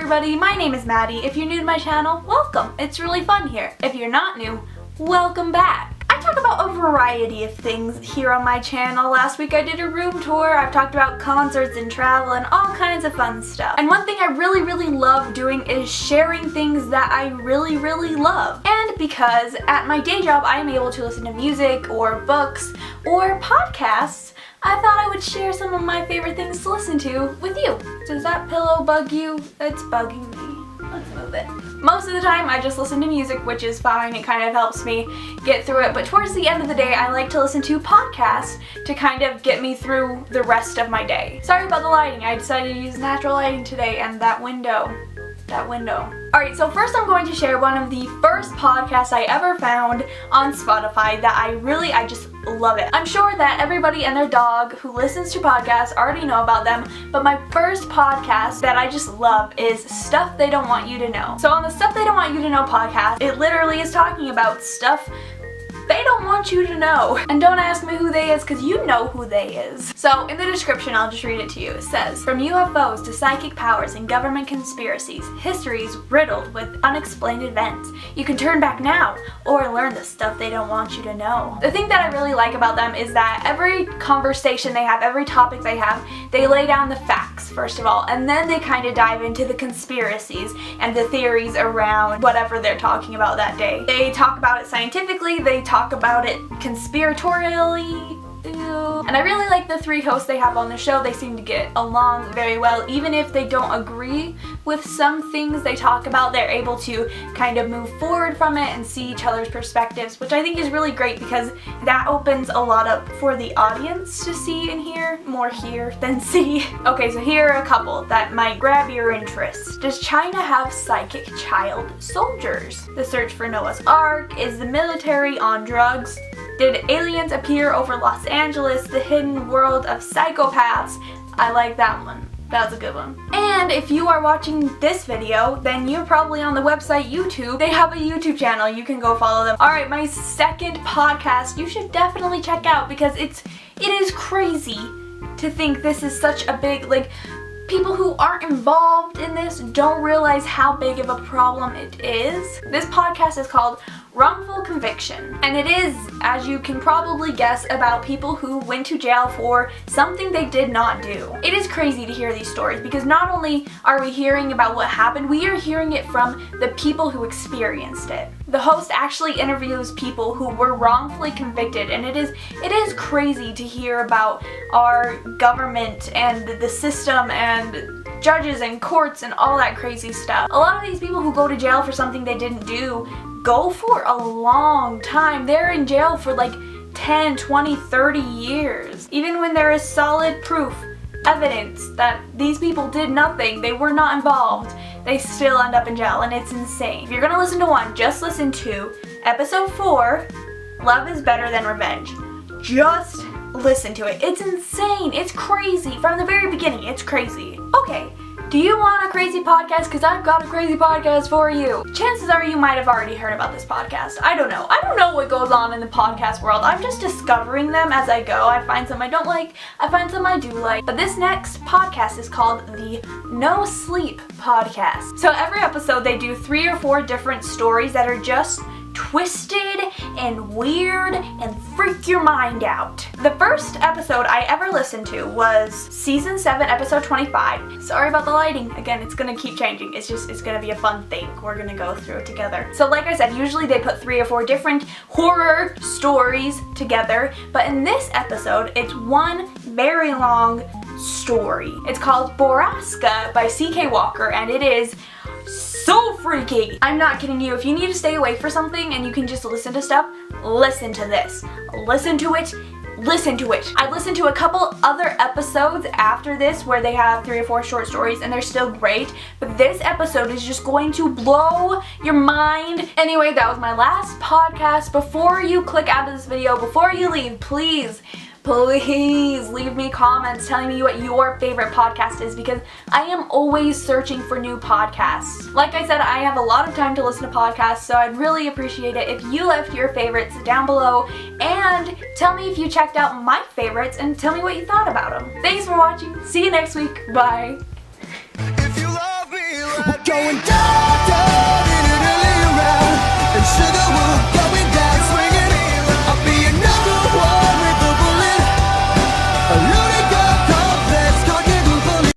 everybody, my name is Maddie. If you're new to my channel, welcome. It's really fun here. If you're not new, welcome back. I talk about a variety of things here on my channel. Last week I did a room tour, I've talked about concerts and travel and all kinds of fun stuff. And one thing I really love doing is sharing things that I really love. And because at my day job I am able to listen to music or books or podcasts, I thought I would share some of my favorite things to listen to with you. Does that pillow bug you? It's bugging me. Let's move it. Most of the time I just listen to music, which is fine. It kind of helps me get through it. But towards the end of the day, I like to listen to podcasts to kind of get me through the rest of my day. Sorry about the lighting. I decided to use natural lighting today, and that window. Alright, so first I'm going to share one of the first podcasts I ever found on Spotify that I just love it. I'm sure that everybody and their dog who listens to podcasts already know about them, but my first podcast that I just love is Stuff They Don't Want You to Know. So on the Stuff They Don't Want You to Know podcast, it literally is talking about stuff they don't want you to know. And don't ask me who they is, because you know who they is. So in the description, I'll just read it to you. It says, from UFOs to psychic powers and government conspiracies, history is riddled with unexplained events. You can turn back now or learn the stuff they don't want you to know. The thing that I really like about them is that every conversation they have, every topic they have, they lay down the facts first of all, and then they kind of dive into the conspiracies and the theories around whatever they're talking about that day. They talk about it scientifically, they talk about it conspiratorially. And I really like the three hosts they have on the show. They seem to get along very well. Even if they don't agree with some things they talk about, they're able to kind of move forward from it and see each other's perspectives, which I think is really great because that opens a lot up for the audience to see and hear. More hear than see. Okay, so here are a couple that might grab your interest. Does China have psychic child soldiers? The search for Noah's Ark. Is the military on drugs? Did aliens appear over Los Angeles? The hidden world of psychopaths. I like that one. That's a good one. And if you are watching this video, then you're probably on the website YouTube. They have a YouTube channel. You can go follow them. Alright, my second podcast you should definitely check out because it is crazy to think this is such a big, people who aren't involved in this don't realize how big of a problem it is. This podcast is called Wrongful Conviction, and it is, as you can probably guess, about people who went to jail for something they did not do. It is crazy to hear these stories because not only are we hearing about what happened, we are hearing it from the people who experienced it. The host actually interviews people who were wrongfully convicted, and it is crazy to hear about our government and the system and judges and courts and all that crazy stuff. A lot of these people who go to jail for something they didn't do go for a long time. They're in jail for 10, 20, 30 years. Even when there is solid proof, evidence that these people did nothing, they were not involved, they still end up in jail, and it's insane. If you're gonna listen to one, just listen to episode 4, Love is Better Than Revenge. Just listen to it. It's insane. It's crazy. From the very beginning, it's crazy. Okay. Do you want a crazy podcast? Because I've got a crazy podcast for you. Chances are you might have already heard about this podcast. I don't know. I don't know what goes on in the podcast world. I'm just discovering them as I go. I find some I don't like. I find some I do like. But this next podcast is called the No Sleep Podcast. So every episode they do 3 or 4 different stories that are just twisted and weird and freak your mind out. The first episode I ever listened to was season 7, episode 25. Sorry about the lighting. Again, it's gonna keep changing. It's gonna be a fun thing. We're gonna go through it together. So like I said, usually they put 3 or 4 different horror stories together, but in this episode, it's one very long story. It's called Borrasca by C.K. Walker, and it is so freaky. I'm not kidding you. If you need to stay awake for something and you can just listen to stuff, listen to this. Listen to it. Listen to it. I listened to a couple other episodes after this where they have 3 or 4 short stories and they're still great, but this episode is just going to blow your mind. Anyway, that was my last podcast. Before you click out of this video, before you leave, please leave me comments telling me what your favorite podcast is because I am always searching for new podcasts. Like I said, I have a lot of time to listen to podcasts, so I'd really appreciate it if you left your favorites down below and tell me if you checked out my favorites and tell me what you thought about them. Thanks for watching. See you next week. Bye. If you love me, going down.